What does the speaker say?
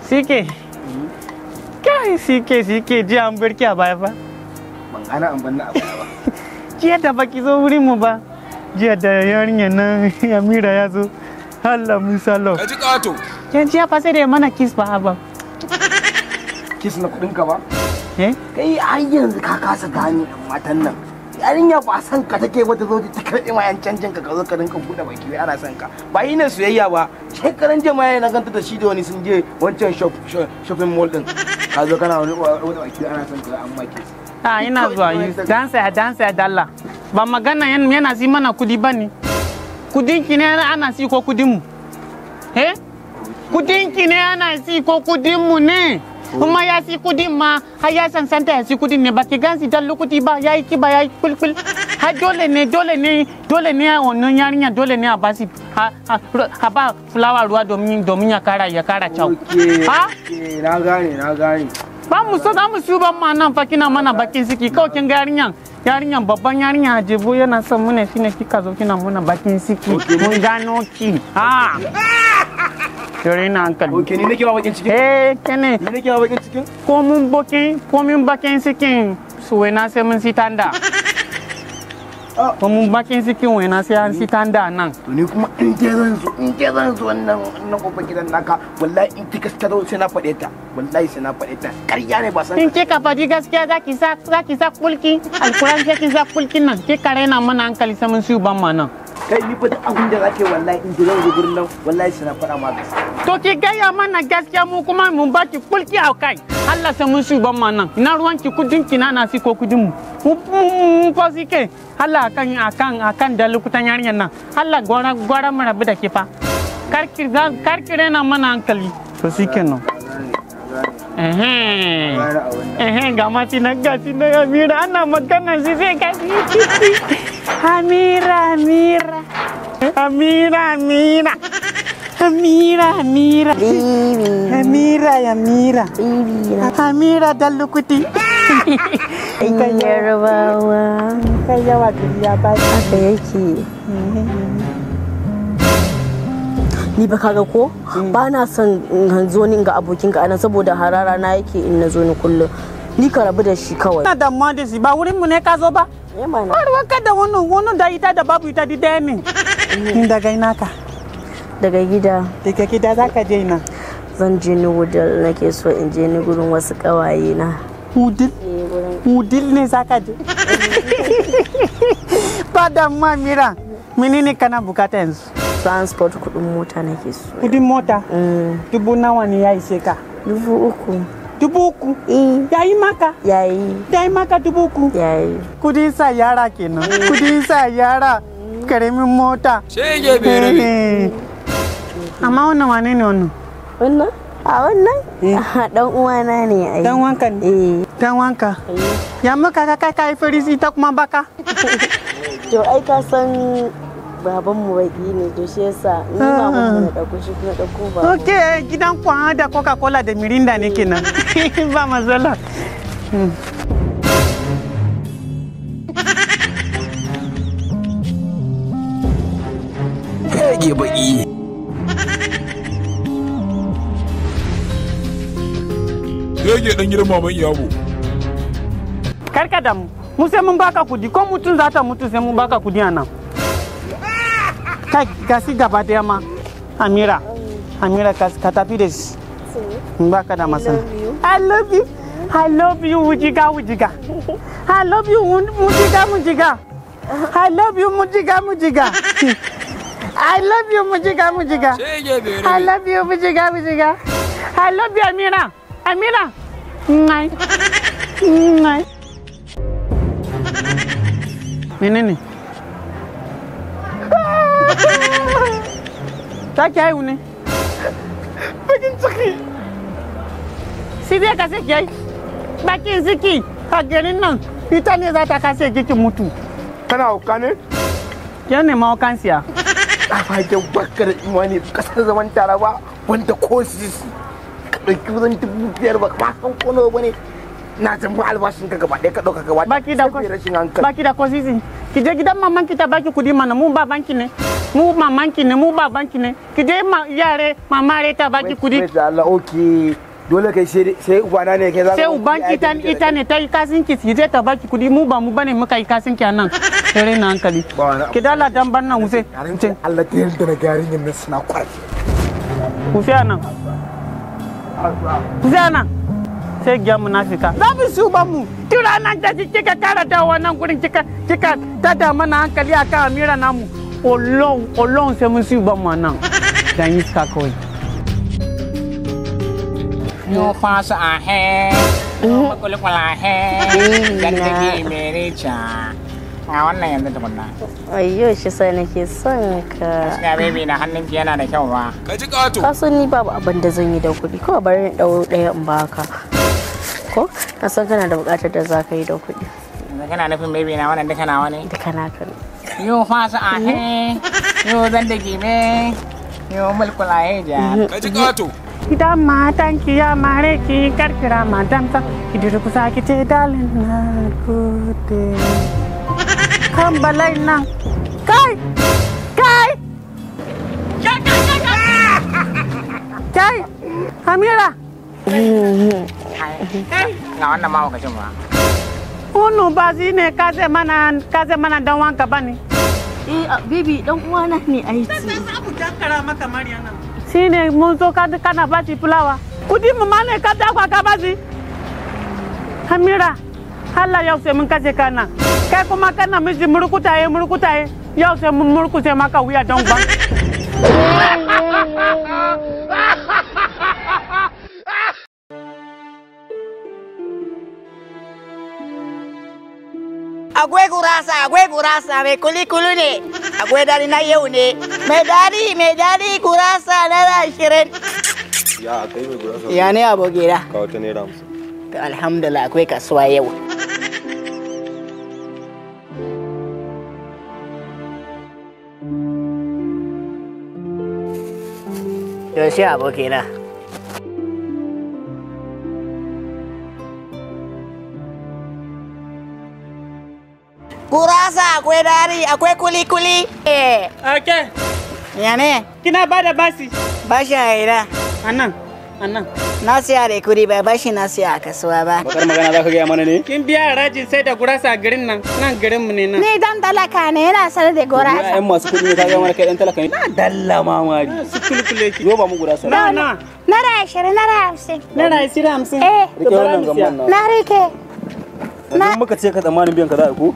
Sike. Kai sike ji an barki a baya fa. Ban gana an banna a baya ba. Jiya da baki zo wurin mu ba. Jiya da yarinya nan Amira ya zo. Allah misalo. Ka ji kato. Yan jiya fa sai da mana kiss ba ba. Kiss na kudin ka ba? Kai har yanzu ka kasa gane matan nan. Yarinya ba san ka take wata zo ta karɓi ma yan canjin ka zo ka rinka buɗe baki wai ana son ka. Ba yi ne soyayya ba. Shekaran jama'a na ganta da shi da wani sun je wancan shopping mall din. Ka zo kana wani baki ana son ka an maki. Ina zuwa yi dansa dalla. Ba magana yana si mana kudi bane. Kudin ki ne ana si ko kudin mu? Kudin ki ne ana si ko kudin mu ne? Kuma ya si kudin ma har ya san santa ya si kudin ne ba ki gansi dan lokuti ba yayi kiba yayi kulkul har dole ne wannan yarinya dole ne a basi ha ba fulawa ruwa domin ya kara kyau. Ha? Na gane. Ba mu so da mu su ban ma nan fa kina mana bakin siki kawai kin ga yarinyan babban yarinya Hajibu yana son mu ne shine kika zo kina muna bakin siki mun gano ki. Ha. Yore na hankali. Okay, ni nake ba bakin cikin? Kene. Ni nake ba bakin cikin? Ko mun bakin cikin su wena sai mun sitanda. Ko mun bakin cikin wena sai an sitanda nan. To ni kuma in je zan zo wannan kofar gidan naka wallahi in ki gaskiya zo sai na faɗe ta. Wallahi sai na faɗe ta. Ƙarya ne ba san. In ki ka faɗi gaskiya zaki sa kulki. Alquran sai ki sa kulkin nan. Ki kare na mana hankali sai mun su ban ma nan. Kai ni fa duk abin da zake wallahi in je zan zo gurin nan wallahi sai na faɗa ma gaskiya. To ki gaya mana gaskiya mu kuma mun baki kulki a kai. Allah sai mun su ban ma nan. Ina ruwan ki kudin ki na si ko kudin mu. Mu fa sike. Allah akan da lokutan yarinyar nan. Allah gwara mu rabu da ke fa. Karkire na mana hankali. To shikenan. Ga mati na gasi na Amira ana magana shi sai gasi. Amira. Amira dalukuti. Kai Yarbawa. Kai yawa duniya ba haka yake. Ni ba kaga ko ba na son zo ni ga abokinka anan saboda harara na yake in na zo ni kullum. Ni ka rabu da shi kawai. Na da ma da shi ba wurin mu ne ka zo ba? Mana. Har ka da wannan da ita da babu ita di daya ne. Daga ina ka? Daga gida. Daga gida za ka je ina? Zan je ni wudil nake so in je ni gurin wasu kawaye na. Wudil? Wudil ne za ka je? Ba da ma Mira. Menene kana bukata yanzu? Transport kudin mota nake so. Kudin mota? Dubu nawa ne ya ishe ka? 3,000. 3,000? Yayi maka? Yayi maka 3,000? Yayi. Kudin sa yara kenan. Kudin sa yara. Karamin mota. Shege bere. Amma wannan wane ne wannan? Wannan? A wannan? Dan uwana ne ai. Dan wanka ne? Dan wanka. Ya maka ka kai farisi ta kuma baka? To ai ka san baban mu baki ne to shi yasa ni ba mu na dauko shi na dauko ba. Okay, gidan ku da Coca-Cola da Mirinda ne kenan. Ba matsala. Kage baki. Kage dan gidan maman Iyabo. Karka da mu sai mun baka kudi ko mutun za ta mutu sai mun baka kudi anan. Kai gasi gaba daya ma. Amira ka tafi da shi. Baka da masana. I love you wujiga. I love you mujiga. I love you mujiga. I love you mujiga. I love you mujiga. I love you Amira. Ngai. Menene? Ta ki haihu ne? Bakin ciki. Si dai ka sake yi. Bakin ciki a garin nan ita ne za ta kase kikin mutu. Kana hauka ne? Yan ne mahaukan siya. A fagen bakar imani kasar zaman tara ba wanda ko sisi. Ka ɗauki wurin 5,000 ba ka san ko nawa bane. Na san ba albashin ka gaba ɗaya ka ɗauka gaba. Baki da ko sisi. Ki je gidan maman ki ta baki kudi mana mun ba banki ne. Mu mamanki ne, mu babanki ne. Ki je yare mamare ta baki kudi. Wait da Allah okay. Dole kai sai ubana ne kai za ka. Sai ubanki ita ne ta yi kasinki ki je ta baki kudi mu ba mu bane muka yi kasinki a nan. Sai na hankali. Ki dala dan ban nan wuse. Allah ta yarda da garin nan suna kwarki. Wuse nan. Wuse nan. Sai gya munafika. Za mu su ba mu. Tura nan da kika kara da wannan gurin kika tada mana hankali akan Amira namu. Olong sai mun su ba mu nan. Dan yi ska kawai. Yo fasa ahe. Yo makulukula ahe. Gandagi mere cha. A wannan yanzu tukunna. Ayyo shi sai nake son ka. Gaskiya baby na hannunki yana da kyau ba. Ka ji kato. Ka san ni babu abin da zan yi da kuɗi. Kawai bari ni ɗau ɗaya in baka. Ko? Na san kana da buƙatar da za ka yi da kuɗi. Yanzu kana nufin baby na wannan duka nawa ne? Duka naka ne. Yo fasa ahe. Yo gandagi me. Yo mulkula ahe ja. Ka ji kato. Idan matanki ya mare ki karkira matansa ki durkusa ki ce dalin na gode. Kan balai nan. Kai! Amira! Ga wannan mahaukacin ba. Wannan ba shi ne ka zai mana dan wanka ba ne. Bibi dan uwana ne aiki. Shi ne mun zo kana ba shi fulawa. Kudi mu ma ne ka dakwa ka ba shi. Amira, Allah yau sai mun kashe kana. Kai kuma kana miji murkutaye yau sai mun murkute maka wuya don ban. Akwai gurasa mai kuli-kuli ne, akwai dari na yau ne, mai dari gurasa na 20. Ya kai mai gurasa. Ya ne abokina? Ka wata naira 50. To alhamdulillah akwai kasuwa yau. Yaushe abokina? Gurasa akwai dari, akwai kuli-kuli. Ake, Ya ne? kina ba da basi. Bashi a ina. Anan. Na siya da kudi ba bashi na siya a kasuwa ba. Bakar magana za ka gaya mana ne? Kin biya harajin sai da gurasa a garin nan garin mu ne nan. Ni dan talaka ne yana sar da gurasa. Ƴan masu kuɗi ne ka gaya mana kai ɗan talaka ne? Na dalla mamari. Su kulkule ki. Yo ba mu gurasa. Na. Naira 20, naira 50. Naira 50. Eh, Rike wannan gamban nan. na rike. Idan muka ce ka tsammanin biyan ka za a ko?